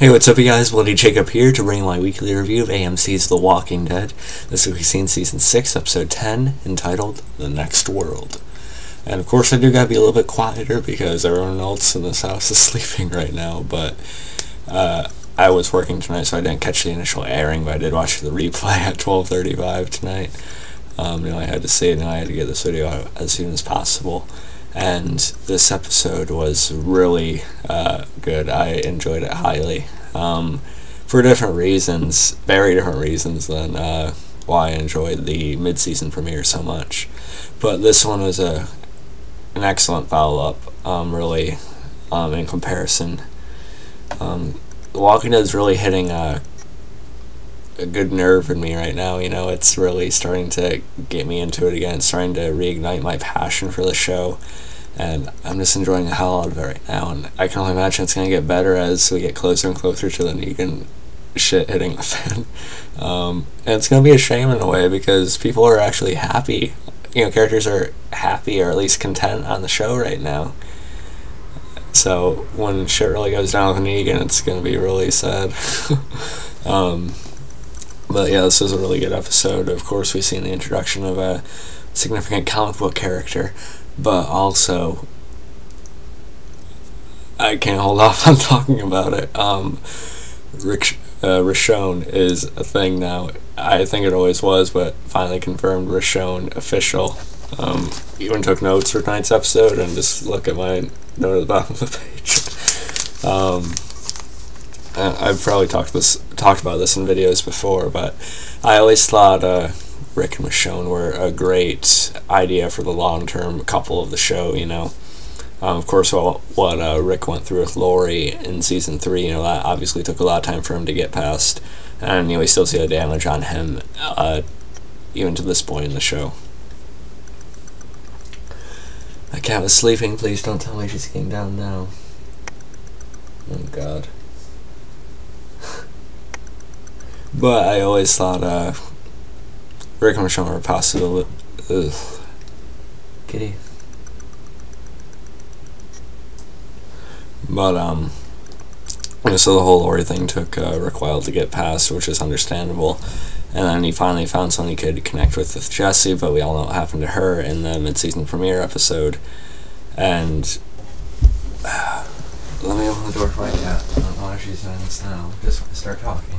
Hey, what's up you guys? Bloody Jacob here to bring my weekly review of AMC's The Walking Dead. This week we've seen Season 6, Episode 10, entitled The Next World. And of course I do gotta be a little bit quieter because everyone else in this house is sleeping right now, but I was working tonight so I didn't catch the initial airing, but I did watch the replay at 12:35 tonight. I had to see it and I had to get this video out as soon as possible. And this episode was really good. I enjoyed it highly for different reasons, very different reasons than why I enjoyed the mid-season premiere so much. But this one was an excellent follow-up, really, in comparison. The Walking Dead is really hitting a good nerve in me right now. It's really starting to get me into it again. It's starting to reignite my passion for the show, and I'm just enjoying the hell out of it right now, and I can only imagine it's going to get better as we get closer and closer to the Negan shit hitting the fan. And it's going to be a shame in a way because people are actually happy. Characters are happy or at least content on the show right now. So when shit really goes down with Negan, it's going to be really sad. But yeah, this was a really good episode. Of course, we've seen the introduction of a significant comic book character, but also I can't hold off on talking about it. Rick Michonne is a thing now. I think it always was, but finally confirmed Michonne official. Even took notes for tonight's episode, and just look at my note at the bottom of the page. I've probably talked about this in videos before, but I always thought Rick and Michonne were a great idea for the long-term couple of the show. Of course, what Rick went through with Lori in season 3, that obviously took a lot of time for him to get past, and we still see the damage on him even to this point in the show. My cat was sleeping. Please don't tell me she's getting down now. Oh God. But I always thought Rick and Michonne were a possibility. Kitty. But so the whole Lori thing took Rick a while to get past, which is understandable. And then he finally found someone he could connect with Jesse, but we all know what happened to her in the mid-season premiere episode. And let me open the door for my cat. I don't know why she's doing this now. Just want to start talking.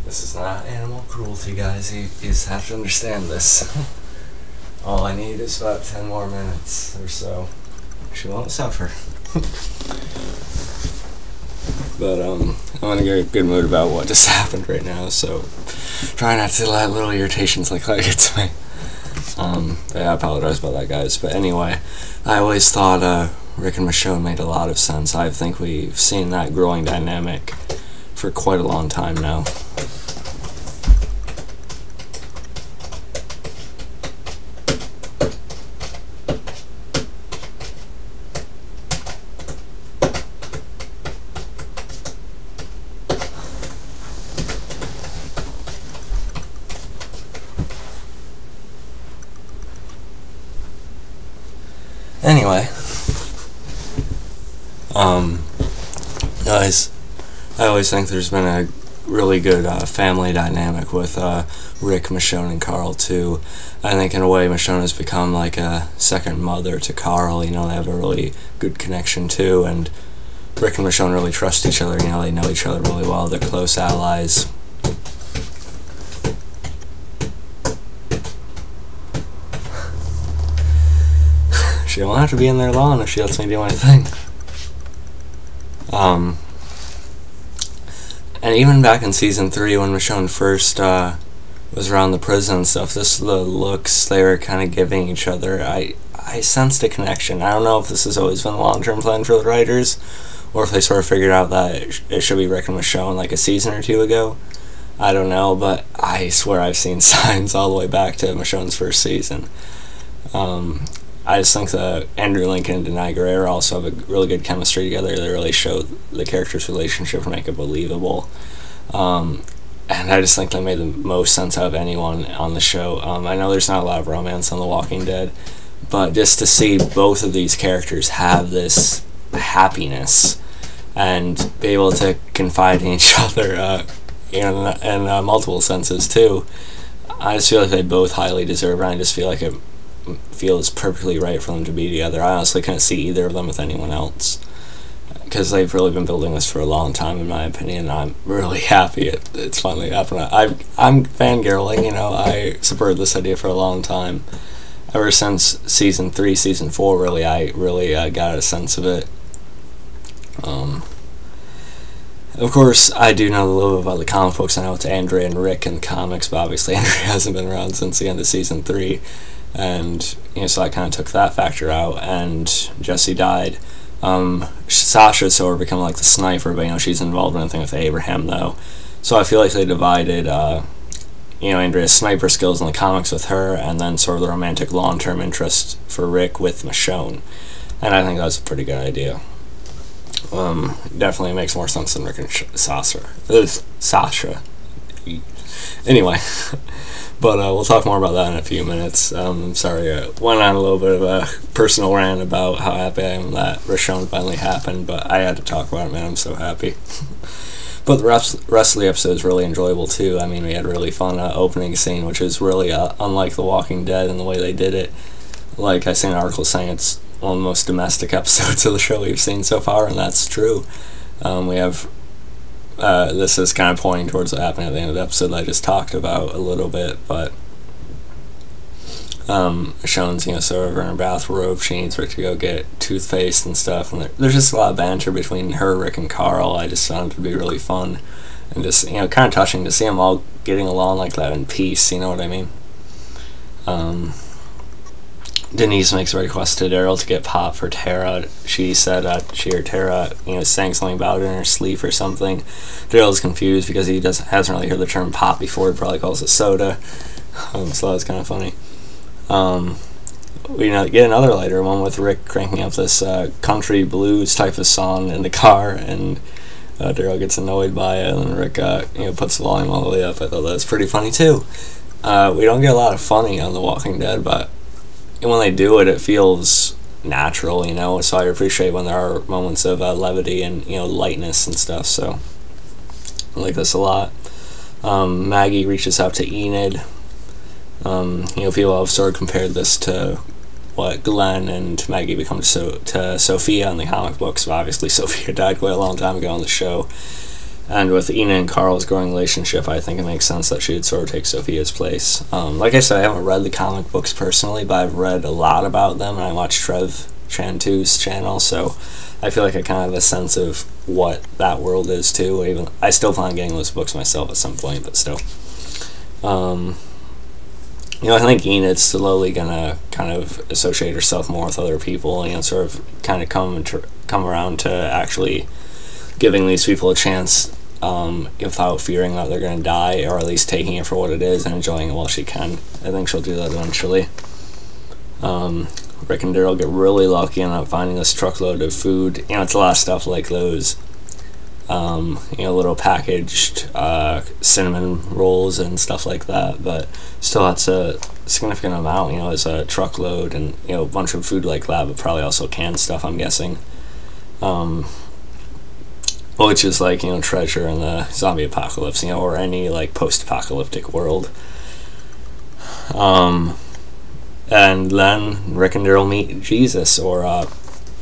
This is not animal cruelty, guys. You just have to understand this. All I need is about 10 more minutes or so. She won't suffer. But I'm in a good mood about what just happened right now, so try not to let little irritations like that get to me. Yeah, I apologize about that, guys. But anyway, I always thought Rick and Michonne made a lot of sense. I think we've seen that growing dynamic for quite a long time now. Anyway, guys, I always think there's been a really good family dynamic with Rick, Michonne, and Carl too. I think in a way Michonne has become like a second mother to Carl. You know, they have a really good connection too, and Rick and Michonne really trust each other. You know, they know each other really well. They're close allies. She don't have to be in there long if she lets me do anything. And even back in season 3 when Michonne first was around the prison and stuff, the looks they were kind of giving each other, I sensed a connection. I don't know if this has always been a long-term plan for the writers, or if they sort of figured out that it should be Rick and Michonne like a season or 2 ago. I don't know, but I swear I've seen signs all the way back to Michonne's first season. I just think that Andrew Lincoln and Denai Guerrero also have a really good chemistry together. They really show the characters' relationship and make it believable. And I just think they made the most sense out of anyone on the show. I know there's not a lot of romance on The Walking Dead, but just to see both of these characters have this happiness and be able to confide in each other in multiple senses too, I just feel like they both highly deserve it. I just feel like it feels perfectly right for them to be together. I honestly can't see either of them with anyone else, because they've really been building this for a long time, in my opinion. I'm really happy it's finally happened. I'm fangirling, you know. I supported this idea for a long time. Ever since season 3, season 4, really, I really got a sense of it. Of course, I do know a little bit about the comic books. I know it's Andrea and Rick in the comics, but obviously Andrea hasn't been around since the end of season 3. And, you know, so I kind of took that factor out, and Jesse died. Sasha sort of become like the sniper, but, you know, she's involved in anything with Abraham, though. So I feel like they divided, you know, Andrea's sniper skills in the comics with her, and then sort of the romantic long-term interest for Rick with Michonne. And I think that's a pretty good idea. Definitely makes more sense than Rick and Sasha. Anyway. But we'll talk more about that in a few minutes. Sorry, I went on a little bit of a personal rant about how happy I am that Michonne finally happened, but I had to talk about it, man. I'm so happy. But the rest of the episode is really enjoyable, too. I mean, we had a really fun opening scene, which is really unlike The Walking Dead in the way they did it. Like I seen an article saying it's one of the most domestic episodes of the show we've seen so far, and that's true. We have... this is kind of pointing towards what happened at the end of the episode that I just talked about a little bit, but Michonne's, you know, sort of in her bathrobe. She needs Rick to go get toothpaste and stuff, and there's just a lot of banter between her, Rick, and Carl. I just found it to be really fun, and just, you know, kind of touching to see them all getting along like that in peace, you know what I mean? Denise makes a request to Daryl to get pop for Tara. She said she heard Tara, you know, saying something about it in her sleep or something. Daryl's confused because he hasn't really heard the term pop before. He probably calls it soda. So that was kind of funny. We get another later one with Rick cranking up this country blues type of song in the car, and Daryl gets annoyed by it, and then Rick you know, puts the volume all the way up. I thought that was pretty funny too. We don't get a lot of funny on The Walking Dead, but when they do it, it feels natural, you know, so I appreciate when there are moments of levity and, you know, lightness and stuff, so I like this a lot. Maggie reaches out to Enid. You know, people have sort of compared this to what Glenn and Maggie become to Sophia in the comic books, but obviously Sophia died quite a long time ago on the show. And with Enid and Carl's growing relationship, I think it makes sense that she would sort of take Sophia's place. Like I said, I haven't read the comic books personally, but I've read a lot about them, and I watch Trev Chantu's channel, so I feel like I kind of have a sense of what that world is too. Even I still plan on getting those books myself at some point, but still. You know, I think Enid's slowly gonna kind of associate herself more with other people, and, you know, sort of kind of come around to actually giving these people a chance without fearing that they're going to die, or at least taking it for what it is and enjoying it while she can. I think she'll do that eventually. Rick and Daryl get really lucky and end up finding this truckload of food. You know, it's a lot of stuff like those, you know, little packaged cinnamon rolls and stuff like that, but still that's a significant amount, you know, as a truckload, and, you know, a bunch of food like that, but probably also canned stuff, I'm guessing. Which is like, you know, treasure in the zombie apocalypse, you know, or any like post-apocalyptic world. And then Rick and Daryl meet Jesus, or I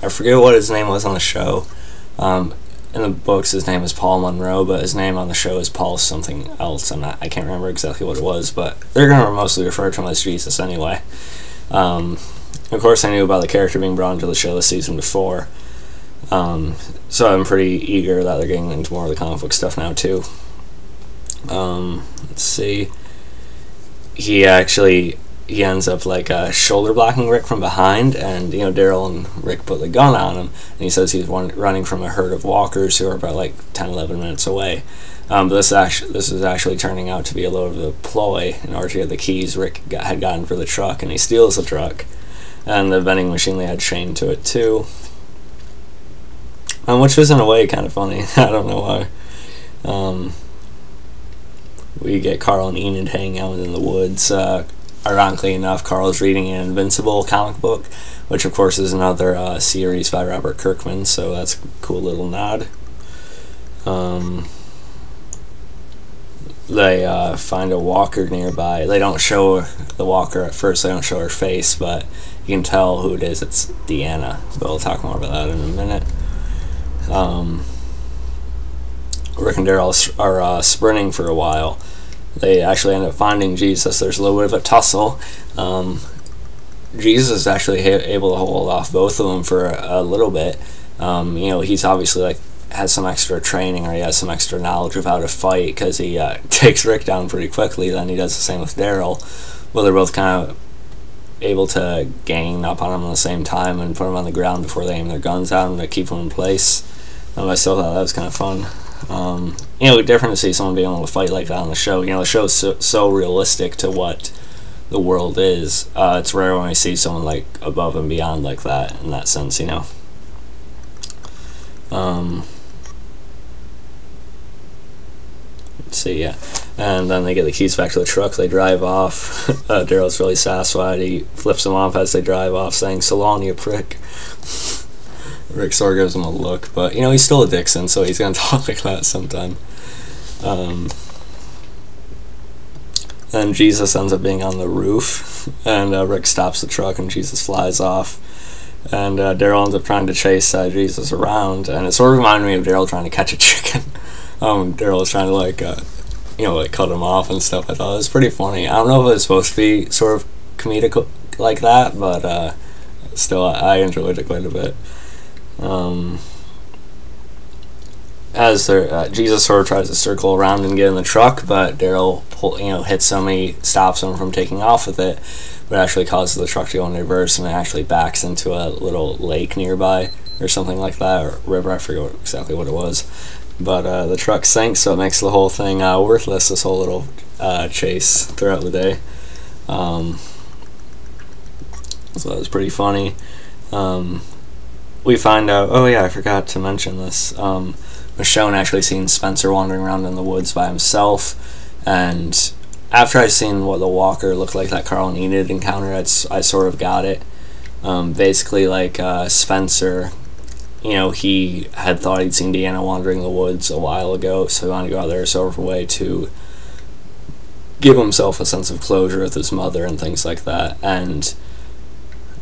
forget what his name was on the show. In the books, his name is Paul Monroe, but his name on the show is Paul something else. I can't remember exactly what it was, but they're going to mostly refer to him as Jesus anyway. Of course, I knew about the character being brought into the show this season before, so I'm pretty eager that they're getting into more of the comic book stuff now too. Let's see. He ends up shoulder blocking Rick from behind, and Daryl and Rick put the gun on him, and he says he's running from a herd of walkers who are about 10-11 minutes away. But this is actually turning out to be a little bit of a ploy in order to get the keys Rick had gotten for the truck, and he steals the truck, and the vending machine they had chained to it too, which was in a way kind of funny. I don't know why. We get Carl and Enid hanging out in the woods. Ironically enough, Carl's reading an Invincible comic book, which of course is another series by Robert Kirkman, so that's a cool little nod. They find a walker nearby. They don't show the walker at first, they don't show her face, but you can tell who it is. It's Deanna, but we'll talk more about that in a minute. Rick and Daryl are sprinting for a while. They actually end up finding Jesus. There's a little bit of a tussle. Jesus is actually able to hold off both of them for a little bit. He's obviously has some extra training, or he has some extra knowledge of how to fight, because he takes Rick down pretty quickly. Then he does the same with Daryl. Well, they're both kind of able to gang up on him at the same time and put him on the ground before they aim their guns at him to keep him in place. I still thought that was kind of fun. Different to see someone being able to fight like that on the show. The show is so realistic to what the world is. It's rare when I see someone above and beyond like that, in that sense, Let's see, yeah. And then they get the keys back to the truck. They drive off. Daryl's really satisfied. He flips them off as they drive off, saying, "So long, you prick." Rick sort of gives him a look, but he's still a Dixon, so he's gonna talk like that sometime. Then Jesus ends up being on the roof, and Rick stops the truck, and Jesus flies off. And Daryl ends up trying to chase Jesus around, and it sort of reminded me of Daryl trying to catch a chicken. Daryl was trying to cut him off and stuff. I thought it was pretty funny. I don't know if it was supposed to be sort of comedic like that, but still, I enjoyed it quite a bit. As Jesus sort of tries to circle around and get in the truck, but Daryl hits him. He stops him from taking off with it, but actually causes the truck to go in reverse, and it actually backs into a little lake nearby or something like that, or river. I forget exactly what it was, but the truck sinks, so it makes the whole thing worthless, this whole little chase throughout the day. So that was pretty funny. We find out, oh yeah, I forgot to mention this, Michonne actually seen Spencer wandering around in the woods by himself, and after I seen what the walker looked like that Carl and Enid encountered, I sort of got it. Basically, Spencer, he had thought he'd seen Deanna wandering the woods a while ago, so he wanted to go out there sort of a way to give himself a sense of closure with his mother and things like that. And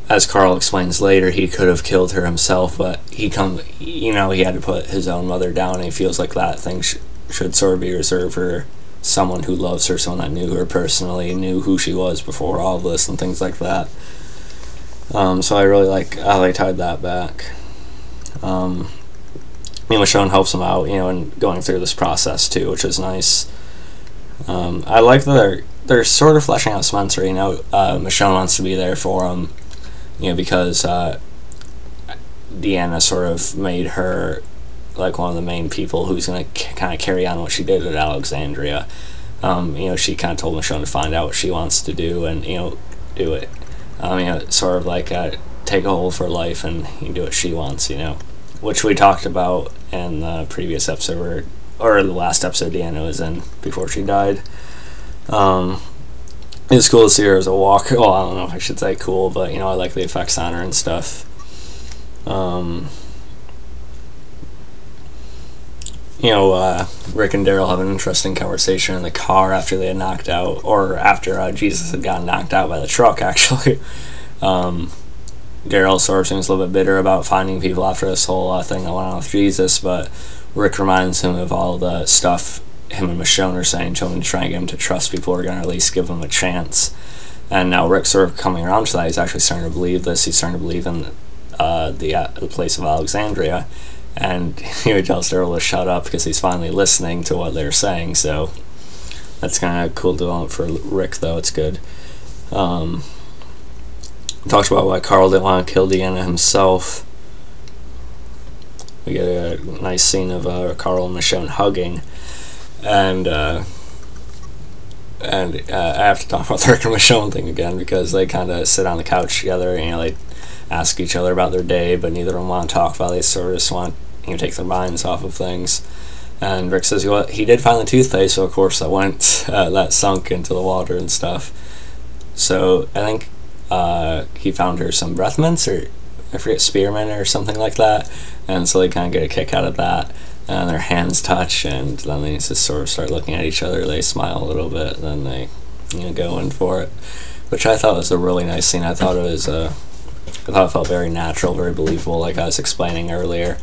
as Carl explains later, he could have killed her himself, but he had to put his own mother down, and he feels like that thing should sort of be reserved for someone who loves her, someone that knew her personally, knew who she was before all of this and things like that. So I really like how they tied that back. Michonne helps him out, in going through this process too, which is nice. I like that they're sort of fleshing out Spencer. Michonne wants to be there for him, because Deanna sort of made her one of the main people who's going to kind of carry on what she did at Alexandria. She kind of told Michonne to find out what she wants to do and, do it. Sort of take a hold for life and do what she wants, which we talked about in the previous episode, or the last episode Deanna was in before she died. It's cool to see her as a walker. Well, I don't know if I should say cool, but I like the effects on her and stuff. Rick and Daryl have an interesting conversation in the car after they had knocked out, or after Jesus had gotten knocked out by the truck, actually. Daryl sort of seems a little bit bitter about finding people after this whole thing that went on with Jesus, but Rick reminds him of all the stuff him and Michonne are saying to him to try and get him to trust people, are going to at least give him a chance. And now Rick's sort of coming around to that. He's actually starting to believe this. He's starting to believe in the place of Alexandria. And he tells Daryl to shut up because he's finally listening to what they're saying. So that's kind of a cool development for Rick, though. It's good. Talks about why Carl didn't want to kill Deanna himself. We get a nice scene of Carl and Michonne hugging. And I have to talk about the Rick and Michonne thing again, because they kind of sit on the couch together and they ask each other about their day, but neither of them want to talk about it. They sort of just want to take their minds off of things. And Rick says, well, he did find the toothpaste, so of course that sunk into the water and stuff. So I think he found her some breath mints, or I forget, spearmint or something like that. And so they kind of get a kick out of that. And their hands touch, and then they just sort of start looking at each other. They smile a little bit, then they go in for it, which I thought was a really nice scene. I thought it felt very natural, very believable, like I was explaining earlier.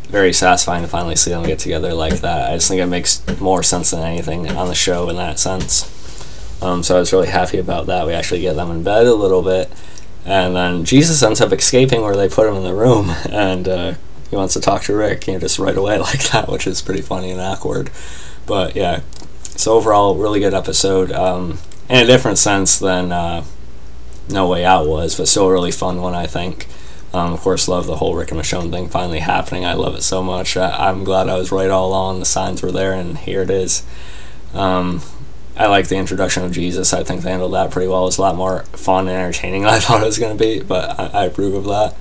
Very satisfying to finally see them get together like that. I just think it makes more sense than anything on the show in that sense. So I was really happy about that. We actually get them in bed a little bit, and then Jesus ends up escaping where they put him in the room, and he wants to talk to Rick, just right away like that, which is pretty funny and awkward. But yeah, so overall, really good episode. In a different sense than No Way Out was, but still a really fun one, I think. Of course, love the whole Rick and Michonne thing finally happening. I love it so much. I'm glad I was right all along. The signs were there, and here it is. I like the introduction of Jesus. I think they handled that pretty well. It was a lot more fun and entertaining than I thought it was going to be, but I approve of that.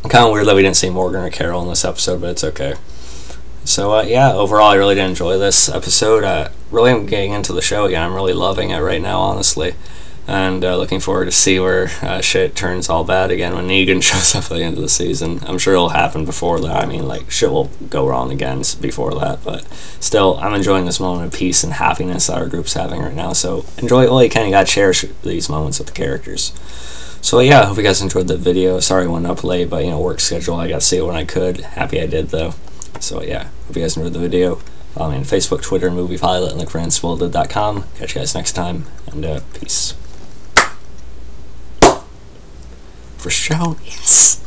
Kind of weird that we didn't see Morgan or Carol in this episode, but it's okay. So yeah, overall I really did enjoy this episode. Really am getting into the show again. I'm really loving it right now, honestly, and looking forward to see where shit turns all bad again when Negan shows up at the end of the season. I'm sure it'll happen before that. I mean, like, shit will go wrong again before that, but still, I'm enjoying this moment of peace and happiness that our group's having right now. So enjoy it while you can. You gotta cherish these moments with the characters. So yeah, I hope you guys enjoyed the video. Sorry I went up late, but work schedule, I got to see it when I could. Happy I did, though. So yeah, hope you guys enjoyed the video. Follow me on Facebook, Twitter, Movie Pilot, and look for InSpoiledIt.com. Catch you guys next time, and peace. For sure, yes.